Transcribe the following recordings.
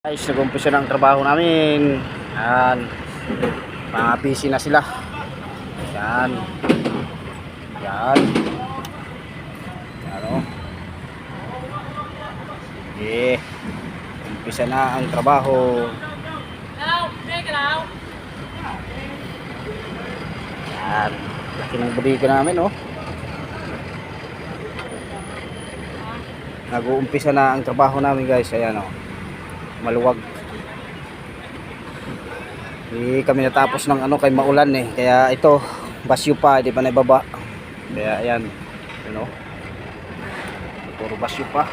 Guys, nag-umpisa na ang trabaho namin. Yan. Mga busy na sila. Yan. Yan. Yan o. Sige. Umpisa na ang trabaho. Yan. Laki ng budiga namin o. Nag-uumpisa na ang trabaho namin guys. Ayan o. Maluwag. Hindi kami natapos ng kay maulan eh. Kaya ito, basyo pa, hindi pa naibaba. Kaya ayan, you know. Puro basyo pa.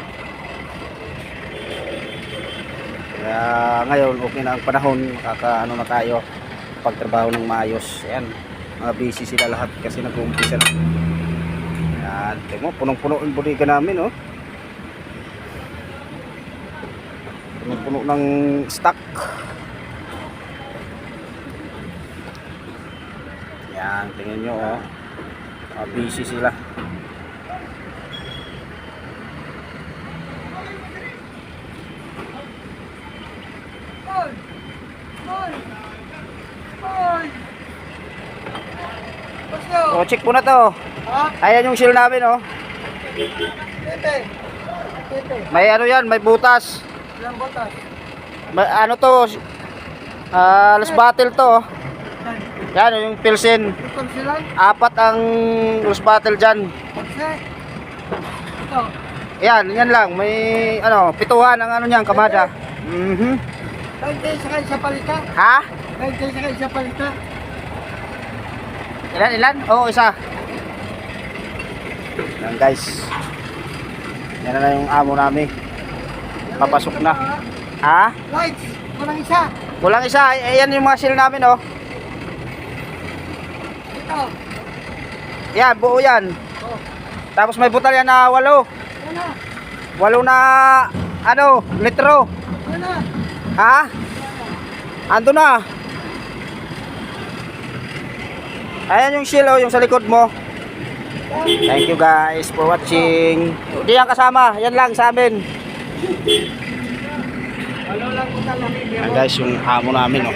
Kaya ngayon okay na ang panahon, makakaano na tayo pagtrabaho ng maayos. Ayan, mga busy sila lahat kasi nag-uumpisa na. Ayan, tingnan mo, punong-puno ang bodega namin oh. Puno ng stock. Yan, tingnan nyo oh. Busy sila. Oh, check po na to. Ayan yung seal namin oh. May ano yan, may butas. Ilang botas? Ano to? Last battle to. Yan yung Pilsen. Apat ang last battle dyan. Ito. Yan lang. May pituhan ang niyan, kamada. Kahit kayo sakay sa palita? Ha? Kahit kayo sakay sa palita? Ilan? Oo, isa. Yan guys. Yan na yung amo namin. Papasok na. Ha? Lights! Walang isa! Kulang isa. Ayan yung mga seal namin oh. Ito! Yan, buo yan. Oh. Tapos may butal yan na 8. Ano? 8 na litro. Ano? Ha? Ando na. Ayan yung seal oh, yung sa likod mo. Thank you guys for watching. Hindi yan kasama. Yan lang sa amin. Ayan guys, yung amo namin oh.